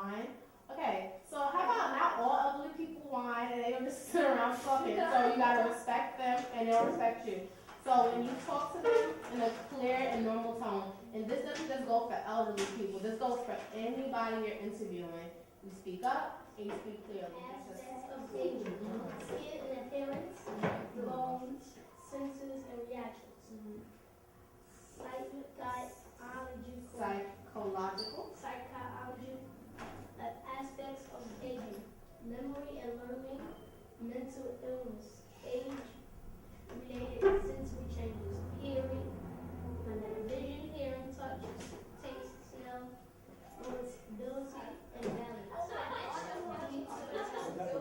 whine. Okay, so how about not all elderly people whine and they don't just sit around talking? So you gotta respect them and they'll respect you. So when you talk to them in a clear and normal tone, and this doesn't just go for elderly people, this goes for anybody you're interviewing. You speak up and you speak clearly. Aspects of aging, skin and appearance, bones, senses and reactions. Psychological aspects of aging, memory and learning, mental illness, age-related sensory changes, hearing, vision, hearing, touch, taste, smell, ability, and balance.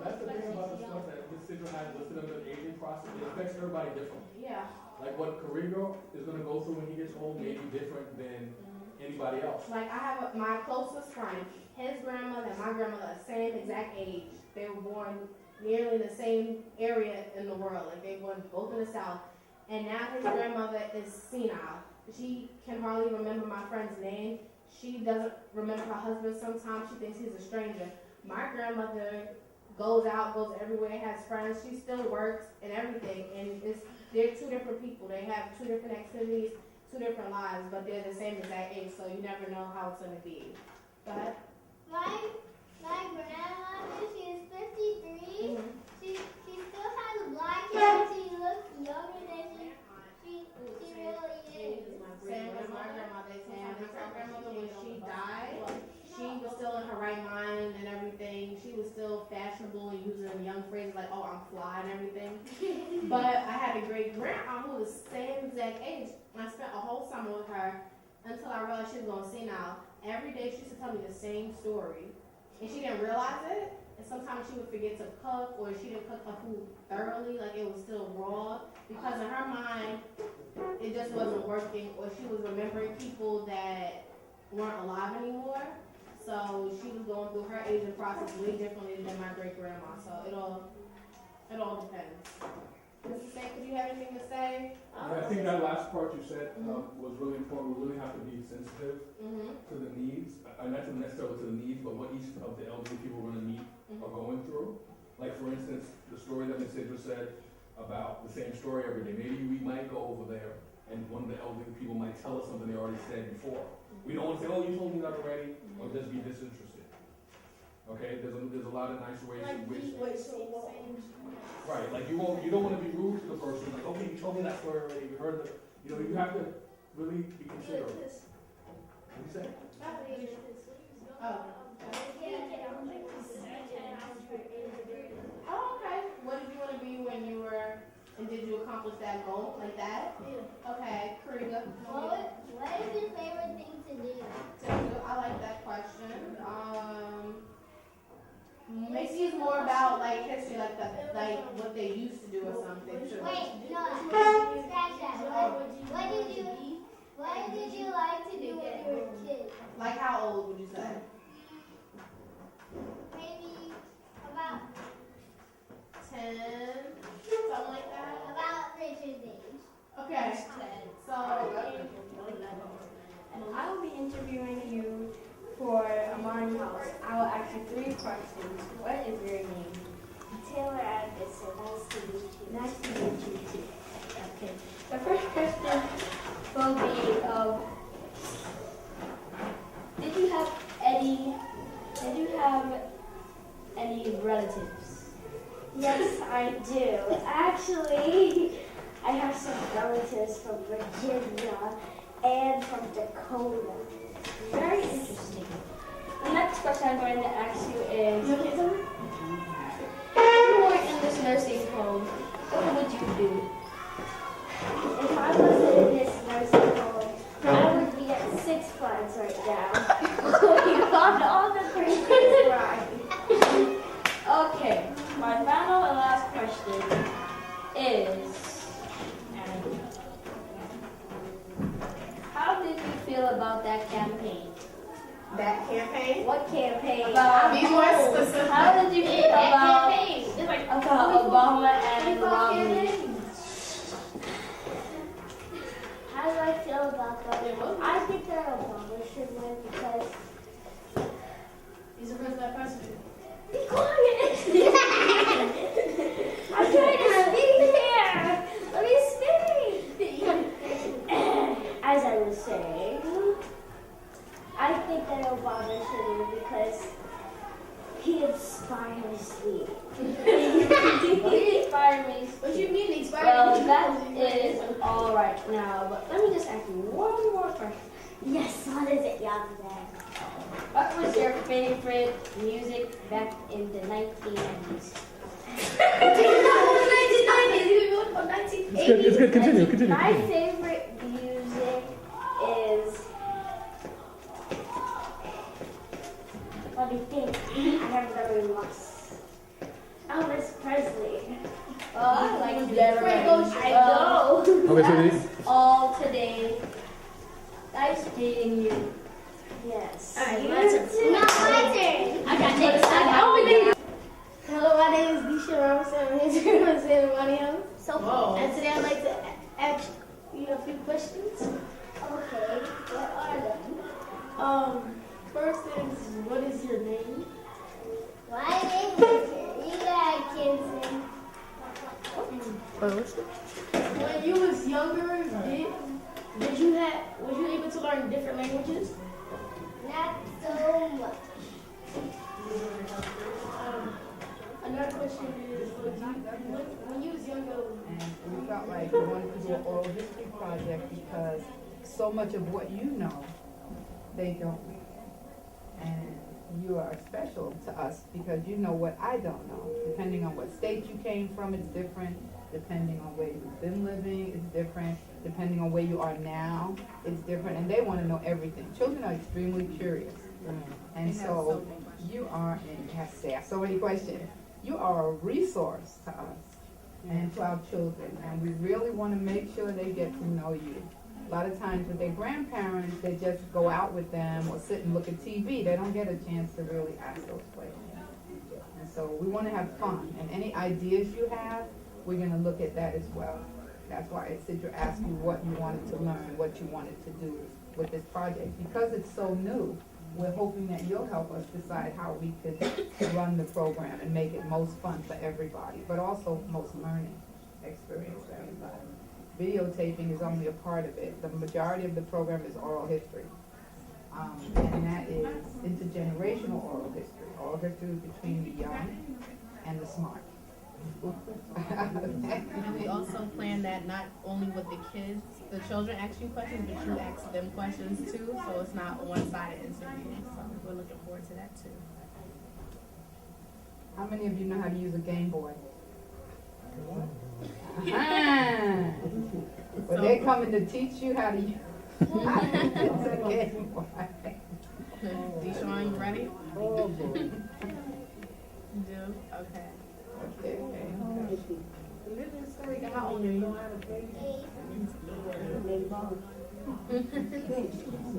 That's the thing about the stuff that this signal has listed under the aging process. It affects everybody differently. Yeah. Like what Karigo is going to go through when he gets old may be different than anybody else. Like I have my closest friend, his grandmother and my grandmother are the same exact age. They were born nearly in the same area in the world. Like they were both in the South. And now his grandmother is senile. She can hardly remember my friend's name. She doesn't remember her husband sometimes. She thinks he's a stranger. My grandmother goes out, goes everywhere, has friends. She still works and everything. And they're two different people. They have two different activities, two different lives, but they're the same exact age, so you never know how it's going to be. Go ahead. My grandmother, she is 53. She still has a black hair. She looks younger than she really is. Same as my grandmother. And my grandmother, when she died, she was still in her right mind and everything. She was still fashionable and using young phrases like, oh, I'm fly and everything. But I had a great grandma who was the same exact age. I spent a whole summer with her until I realized she was going to see now. Every day she used to tell me the same story. And she didn't realize it. And sometimes she would forget to cook, or she didn't cook her food thoroughly, like it was still raw. Because in her mind, it just wasn't working, or she was remembering people that weren't alive anymore. So she was going through her aging process way differently than my great grandma. So it all depends. Mr. Saint, do you have anything to say? Yeah, I think that last part you said was really important. We really have to be sensitive to the needs, not necessarily to the needs, but what each of the elderly people we're going to meet are going through. Like for instance, the story that Ms. Sidra said about the same story every day. Maybe we might go over there and one of the elderly people might tell us something they already said before. We don't want to say, oh, you told me that already, or just be disinterested. Okay, there's a lot of nice ways in which. Right, like you don't want to be rude to the person. Like, okay, you told me that story already. We heard that. You have to really be considerate. What do you say? Oh, okay. What did you want to be when you were, and did you accomplish that goal like that? Yeah. Okay, Karina. What is your favorite thing to do? I like that question. Maybe it's more about like history, like what they used to do or something. Wait, no, scratch that. What did you like to do when you were a kid? Like how old would you say? Maybe about 10, something like that. About Richard's age. Okay. So I will be interviewing you for Imani House. I will ask you 3 questions. What is your name? Taylor Anderson, nice to meet you. Nice to meet you too. Okay. The first question will be, did you have any relatives? Yes, I do. Actually, I have some relatives from Virginia and from Dakota. Very interesting. The next question I'm going to ask you is, if you were in this nursing home, what would you do? If I wasn't in this nursing home, I would be at Six Flags right now. Going on all the craziest rides. Okay, my final and last question is, how did you feel about that campaign? that campaign. What campaign? Be more specific. How did you feel about Obama and Romney? How do I feel about that? I think that Obama should win He's the first black president. Be quiet! I'm trying to speak here! Let me speak! As I was saying, I think that Obama should win because he inspires me. He inspired me. What you mean he inspired Well, you? that is all right now, but let me just ask you one more question. Yes, what is it, young man? What was your favorite music back in the 1990s? It's good. Continue. My favorite music is. Let me think. I have very lost. Elvis Presley. Oh, I like I know. Okay, so these. All today. Nice meeting you. Yes. Alright, You my turn. too. Now my turn. I got next. Hello, my name is Disha Robinson. I'm here to represent Imani House. So And today I'd like to ask you a few questions. okay. What are them? First is, what is your name? My name is you got Kinson. When you was younger, was you able to learn different languages? Not so much. Another question is, when you was younger, And we felt like we wanted to do an oral history project because so much of what you know, they don't. And you are special to us because you know what I don't know. Depending on what state you came from, it's different. Depending on where you've been living, it's different. Depending on where you are now, it's different. And they want to know everything. Children are extremely curious. And so you are, and yes, they ask so many questions. You are a resource to us and to our children. And we really want to make sure they get to know you. A lot of times with their grandparents, they just go out with them or sit and look at TV. They don't get a chance to really ask those questions. And so we want to have fun. And any ideas you have, we're going to look at that as well. That's why I said to ask you what you wanted to learn, what you wanted to do with this project. Because it's so new, we're hoping that you'll help us decide how we could run the program and make it most fun for everybody, but also most learning experience for everybody. Videotaping is only a part of it. The majority of the program is oral history. And that is intergenerational oral history. Oral history is between the young and the smart. And we also plan that not only with the kids, the children ask you questions, but you ask them questions too, so it's not a one-sided interview. So we're looking forward to that too. How many of you know how to use a Game Boy? Well, they're coming to teach you how to use a Game Boy. Deshaun, you ready? Oh, boy. You do? Okay. Okay. How old are you?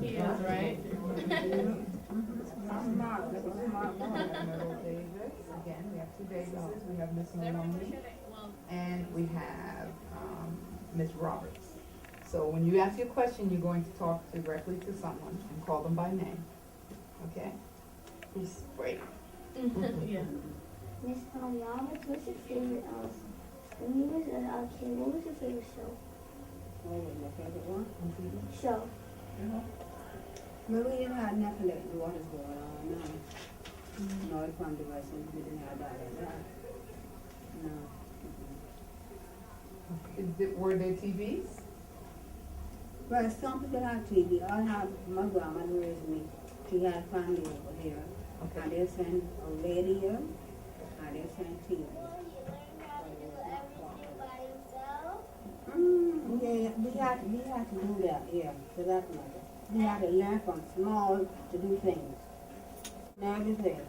He is, right? Again, we have two Davises. We have Miss Maloney and we have Miss Roberts. So when you ask your question, you're going to talk directly to someone and call them by name. Okay? Who's great? Yeah. Miss Mom, what's your favorite when you was a kid, what was your favorite show? What was my favorite one on TV? Show. Well, we didn't have nothing like what is going on now. No, it's from devices. We didn't have that like that. No. Were there TVs? Well, some people have TV. I have my grandmother raised me. She had a family over here. Okay. And they send a radio and they send TV. Yeah, we had to do that, yeah, for that matter. We had to learn from small to do things. Now this day,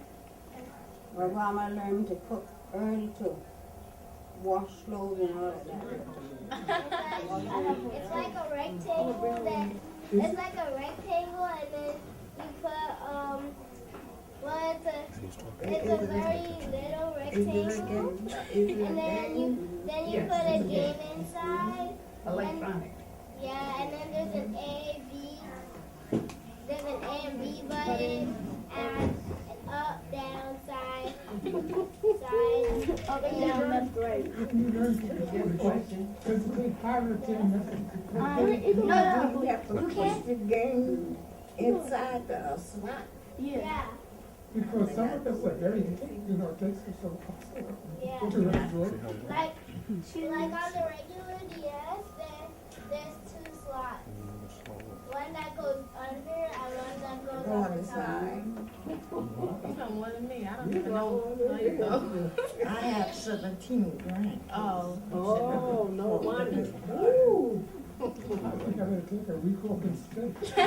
my grandma learned me to cook early too. Wash clothes and all of that. It's like a rectangle that it's like a rectangle and then you put well it's a very little rectangle and then you Yes, put a game inside. Electronic. Yeah, and then there's an A and B button and up and down, left, right. Physically, 5 or 10 minutes. No, You have to push the game inside the slot. yeah. Because some of us are very, it takes us so Yeah. to absorb. Like on the regular DS, there's 2 slots. One that goes under and one that goes Go on on the the top. side. You know more than me. I don't even know. No, you know. I have 17 grand. Oh. Oh, no wonder. I think I better take a week off instead. I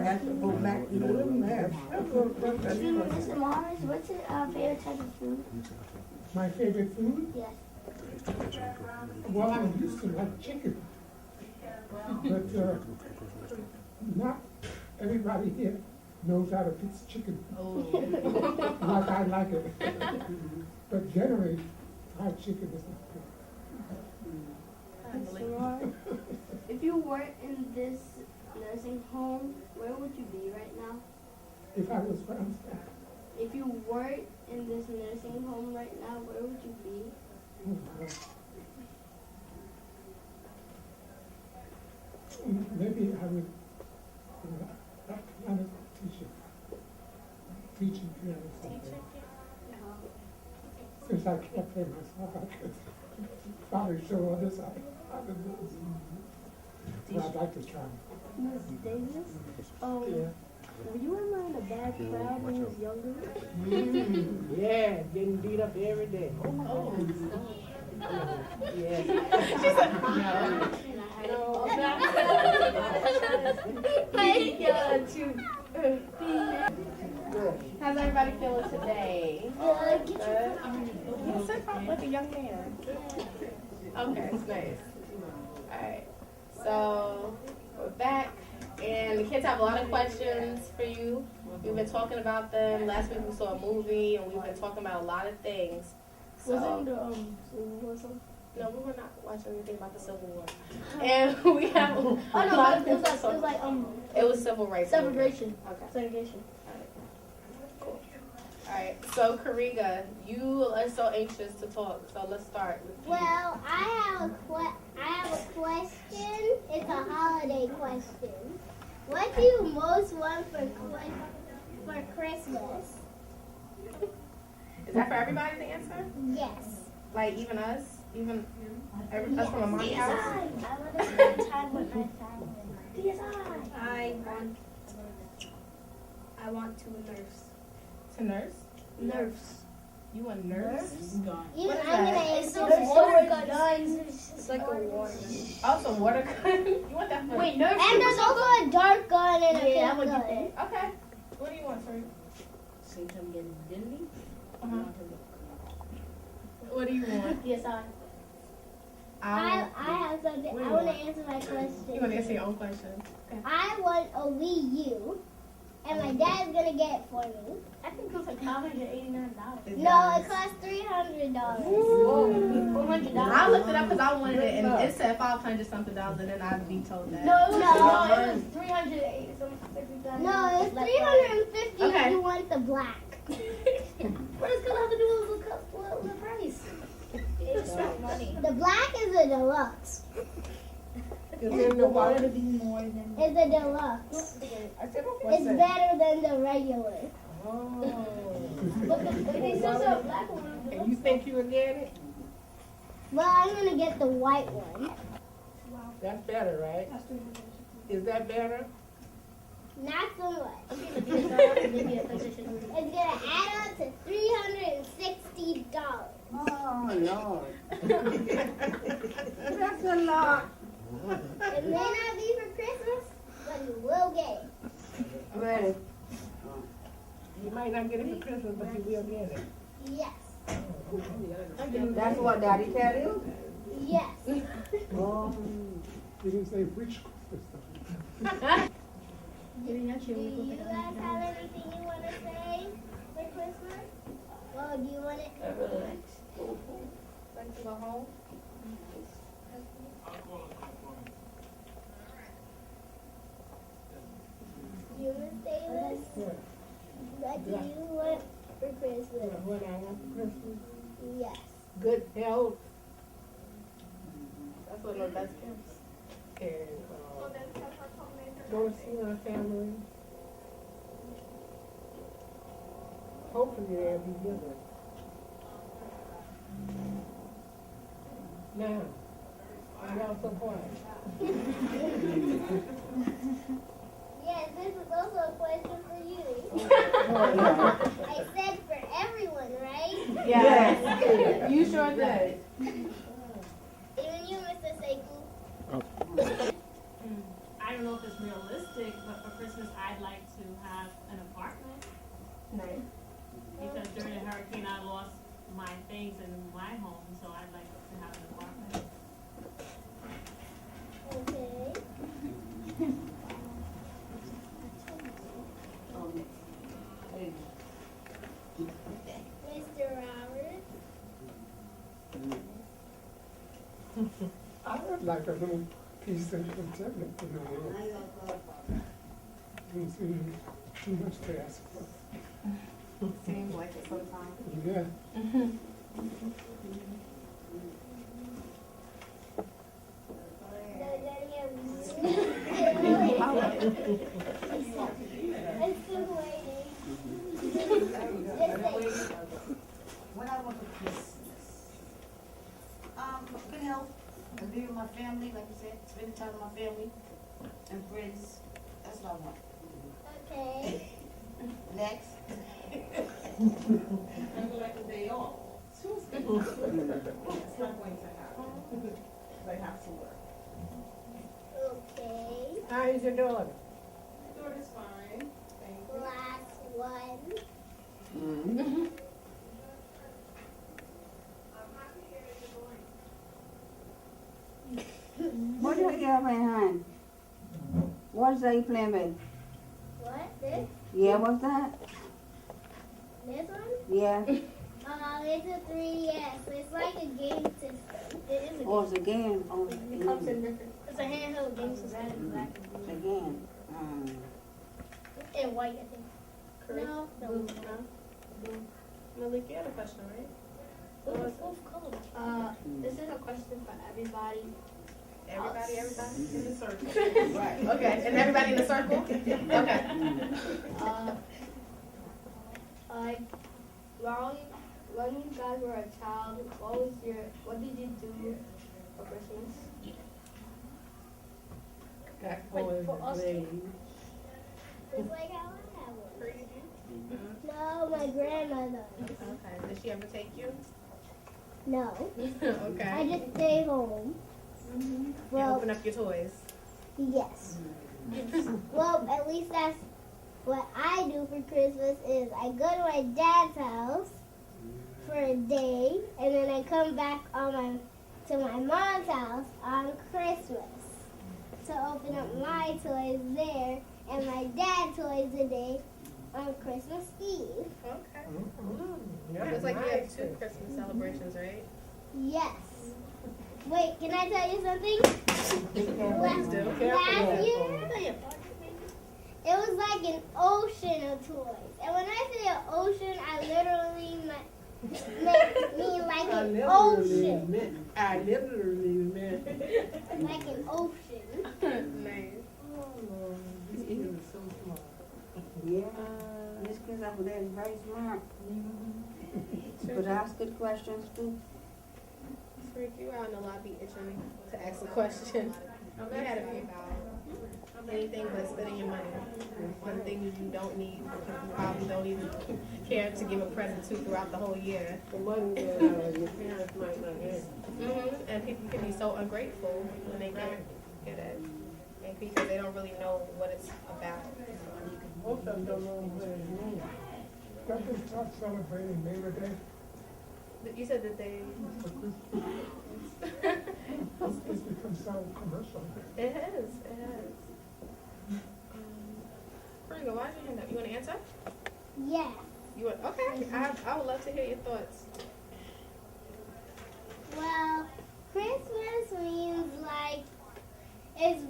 have to go back to the math. Mr. Morris, what's your favorite type of food? My favorite food? Yes. Well, I used to like chicken. But not everybody here knows how to fix chicken Oh. like I like it. But generally, fried chicken is not good. Mr. Morris, if you weren't in this nursing home, where would you be right now? If I was from staff, If you weren't in this nursing home right now, where would you be? maybe I would piano teaching piano something. Since I can't play myself, I could probably show others how to do it. But I'd like to try. Miss Davis? Were you ever in a bad crowd when you was younger? Yeah, getting beat up every day. Oh. Yeah. How's everybody feeling today? Good. Good. You sit up like a young man. Okay, it's nice. Alright. So we're back. And the kids have a lot of questions for you. We've been talking about them. Last week we saw a movie and we've been talking about a lot of things. So, Wasn't Civil War something? no, we were not watching anything about the Civil War. And we have a lot of things to talk about. It was civil rights. Segregation. Okay. Segregation. Cool. Alright, so Kariga, you are so anxious to talk, so let's start with you. Well, I have a question. It's a holiday question. What do you most want for Christmas? Is that for everybody to answer? Yes. Like even us? Even us from a mommy house? I want to spend time with my family. I want to nurse. To nurse? Nurse. You a nurse? Even What is I'm that? gonna answer It's water this. guns. It's like a water. Oh, some water gun? You want that for? Wait, nurse. And there's also a dark gun and a Yeah, I pink would gun. get that. Okay. What do you want, sorry? Uh-huh. What do you want? Yes, I have something. What do I you want to want? answer my question. You want to answer your own question? I want a Wii U, and my dad's gonna get it for me. I think it was like $589. No, it costs $300. I looked it up because I wanted it, and it said 500 something dollars, and then I'd be told that. No, it was No. it was 380 something. No, it's $350 Okay. if you want the black. What does color have to do with the price? It's not money. The black is a deluxe. Is the water? It's a deluxe. It's better than the regular. But they still sell a black one. And you think you would get it? Well, I'm gonna get the white one. That's better, right? Is that better? Not so much. I'm getting a PS5 maybe a PlayStation 3. It's gonna add up to $360. Oh, Lord. That's a lot. It may not be for Christmas, but you will get it. Well, you might not get it for Christmas, but you will get it. Yes. That's what Daddy tell you? Yes. Oh. You didn't say which Christmas. Do you guys have anything you want to say for Christmas? Well, do you want it? Like to go home? You, Miss Davis? What do you want for Christmas? What I want for Christmas? Yes. good health, That's one of the best gifts. and go to see our family. Hopefully they'll be given. Now, I got some points. Yes, this is also a question for you. I said for everyone, right? Yes. You sure did. Even you, Mr. Sekou. I don't know if it's realistic, but for Christmas I'd like to have an apartment Nice. because during the hurricane I lost my things in my home, so I'd like to have an apartment. Okay. Mr. Roberts. I would like a little piece of contentment in the world. Doesn't seem too much to ask for. Seems like it sometimes. Yeah. I'm still waiting. When I want for Christmas, good health, and be with my family, like you said, spending time with my family and friends. That's what I want. Okay. Next. I'd like a day off. It's not going to happen. They have to work. Okay. How is your daughter? My daughter's fine. Thank you. Last one. What do you have in hand? What is that you playing with? What? This? Yeah, what's that? This one? Yeah. It's a 3DS. It's like a game system. It is a Oh, game. it's a game. Oh, It comes in different. It's a handheld game system. it's a game. And white, I think. Correct. No, Blue. no. Malik, you had a question, right? What's color? This is a question for everybody. Everybody? In the circle. Right. Okay, and everybody in the circle? Okay. When you guys were a child, what did you do for Christmas? Got Wait, boys for us? and Just like how I have one. No, my grandmother. Okay, did she ever take you? No. I Okay. just stay home. And Well, open up your toys. yes. Well, at least that's what I do for Christmas is I go to my dad's house for a day, and then I come back to my mom's house on Christmas to open up my toys there and my dad's toys today on Christmas Eve. Okay. Yeah, It's like you have nice. 2 Christmas celebrations, right? Yes. Wait, can I tell you something? Please do. Last year, it was like an ocean of toys. And when I say an ocean, I literally mean like an ocean. I literally meant. Like an ocean. Nice. Oh, this kid is so smart. Yeah. This kid's over there is very smart. But ask good questions too. Rick, you were out in the lobby itching to ask a question. You had a few. Anything but spending your money on things you don't need, because you probably don't even care to give a present to throughout the whole year. The money that your parents might not get. And people can be so ungrateful when they get it, and because they don't really know what it's about. Most of them don't know what it means. Don't they start celebrating Labor Day? You said that they. It's become so commercial. It has. It has. Fringo, why'd you hand up? You want to answer? Yeah. You want? Okay. I would love to hear your thoughts. Well, Christmas means like there's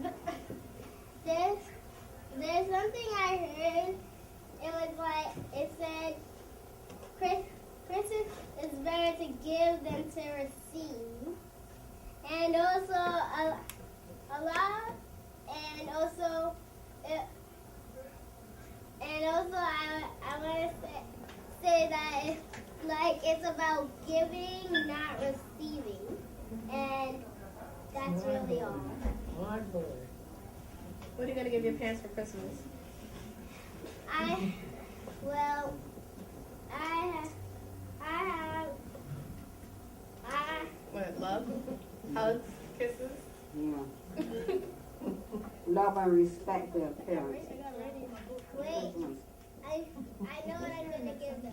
something I heard. It was like it said Christmas is better to give a lot, and also I want to say that it's about giving, not receiving, and that's really all. What are you gonna give your parents for Christmas? I What, love? Hugs? Kisses? Yeah. Love and respect their parents. wait. I know what I'm gonna give them.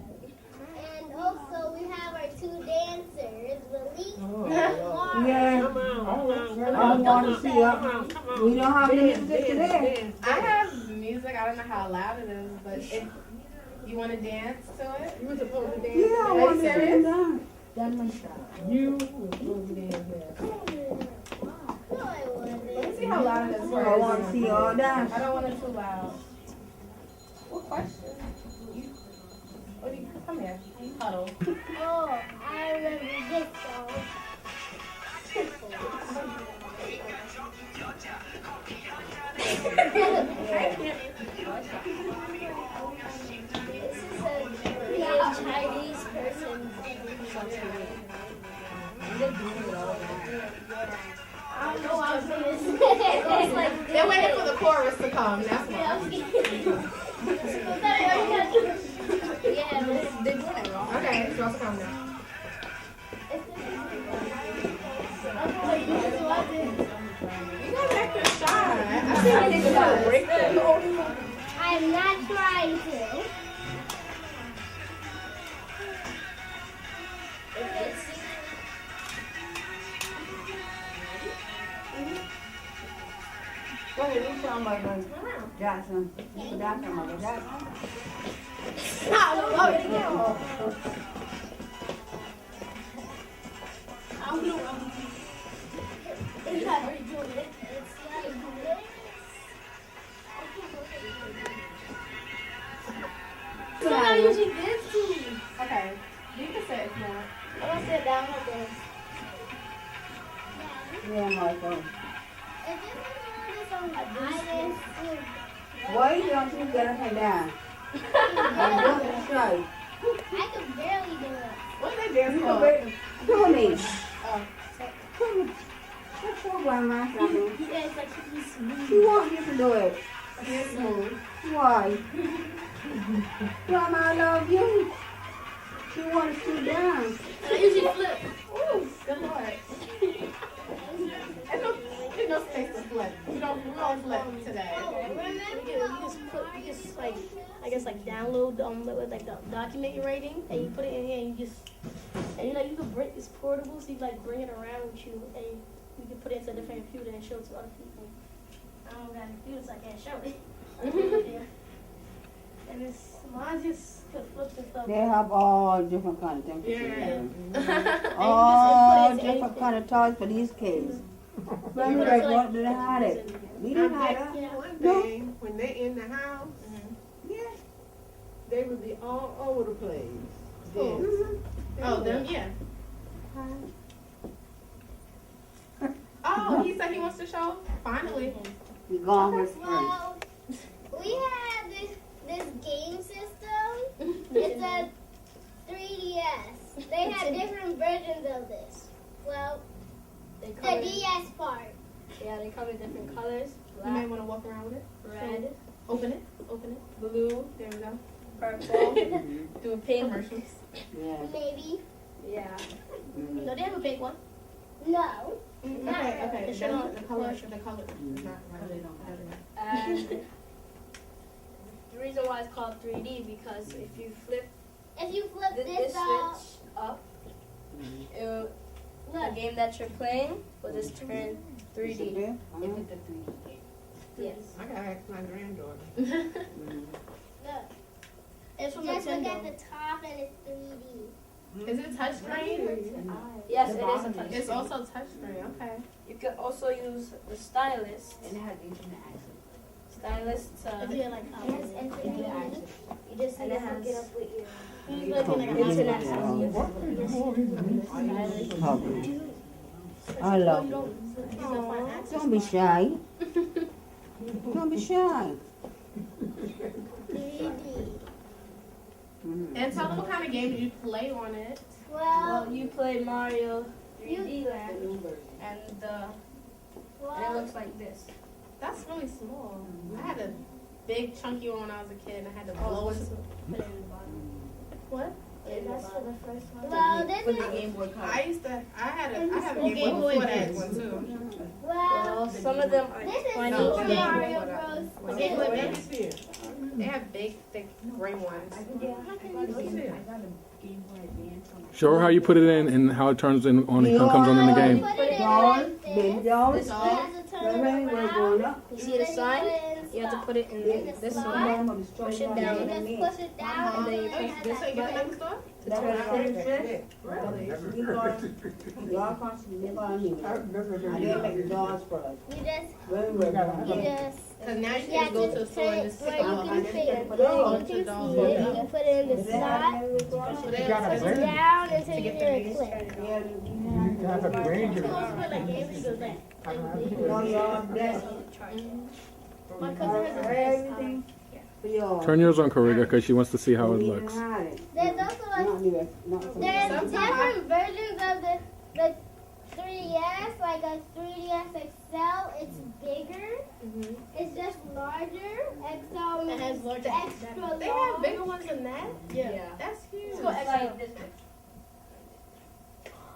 And also we have our 2 dancers, Malik and Laura. Yeah. I want to see her. We don't have music today. I have music. I don't know how loud it is, but if you want to dance to it, You were supposed to dance. Yeah, I Are you want to see serious? them. You were supposed to dance there. No, I let me see wasn't. how loud it is. I want to see all that. I don't want it too loud. What question? What do you come here? Huddle. Oh, I remember this song. This is a Chinese person. I don't know why I was saying this. They're waiting for the chorus to come. That's why. Yeah, but They're doing it wrong. Okay, it's supposed to come now. You guys acting shy. I feel like you're gonna break them. I'm not trying to. Go ahead, you tell Michael Jackson. Jackson, Michael Jackson. So I usually dance to. Okay, you can say it if you want. I'm gonna sit down like this. Yeah, Michael. If this is on I dance too. Why don't you get up and down? And don't try. I can barely do it. What's that dance called? Tony. Oh. That's your grandma something. You guys like to be smooth. She wants you to do it. Dance smooth. Why? Grandma, I love you. She wants you down. I usually flip. Ooh, good lord. There's no space to flip. We don't flip today. You just like, I guess like download like the document you're writing, and you put it in here, and you can bring, it's portable, so you like bring it around with you, and you can put it into a different computer and show it to other people. I don't got a computer, so I can't show it. And it's mine just could flip and stuff. They have all different kind of things. Yeah. All different kind of toys for these kids. But we like, what did they have it? We didn't have it. One thing, when they in the house, Yeah. they would be all over the place. Dance. Oh, them, yeah. Oh, he said he wants to show? Finally. We gone with first. Well, we have this game system. It's a 3DS. They have different versions of this. Well, They the come in, DS part. yeah, they come in different colors. You may Black, want to walk around with it. red, Open it. Open it. Blue. There we go. purple, Doing pink. commercials. Yeah. Maybe. Yeah. Mhm. No, they have a pink one. No. Okay, okay. It should not- The color is not right. And the reason why it's called 3D because if you flip If you flip this this out, switch up, it will, the look. game that you're playing will just turn 3D. Yeah. If it's a 3D game. Yes. I gotta ask my granddaughter. Mhm. Look. It's from Just look at Nintendo. the top and it's 3D. Is it touchscreen? Yes, it is a touch. It's also touchscreen. Okay. You can also use the stylus. And it has internet access. Stylus If to. you're like, yes, and 3D. You just And need it to hook it has- up with your. Like an internet access. What the hell is this? Cobble. I love you. Don't be shy. Don't be shy. 3D. And tell them what kind of games you play on it. Well, You played Mario you 3D Land, And and it looks like this. That's really small. I had a big chunky one when I was a kid, and I had to blow into. Put it in the bottom. What? That's for the first one. well, this For the is Game Boy Color. I have a Game Boy before that one too. well. Well, some of them are This is 20. No, Super Game Boy Mario Color. Bros. A Game Boy Advance. They have big, thick gray ones. I got a Game Boy Advance on my Show her how you put it in and how it turns in on it comes on in the game. Put it in Dolls, like baby this. dolls. This You all. have to turn it We're around. going up. You see the sign? You have to put it in this one. Push it down. You just push it down. And then you and press this So you get that in the store? to turn it on. Really? Y'all constantly live on you. I didn't make the dolls for us. You just, Very you well. just. Because now you Yeah, can go to the just store put and it just where pick you up can a see it. $100 Where you bunch can of dolls. see it. You can put it in the slot. So they You gotta Push it blend. down until to you get hear the it biggest click. turn. You have to blend it. All y'all blessed. My cousin has a Everything for y'all. Turn yours on, Kariga, because she wants to see how it You looks. can hide it. There's also like, Not for there's Sometimes different versions of the 3DS, like a 3DS XL. It's bigger. It's just larger. XL It has means larger- extra They have large. bigger ones than that? Yeah. That's huge. It's like this big.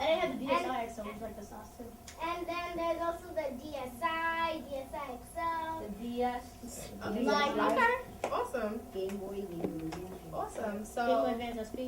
And it had the DSi, so it's like the sauce too. And then there's also the DSi, DSi XL. The DS. Okay. Like, Okay. Awesome. Game Boy, Game Boy. Awesome. Game Boy So Advance SP.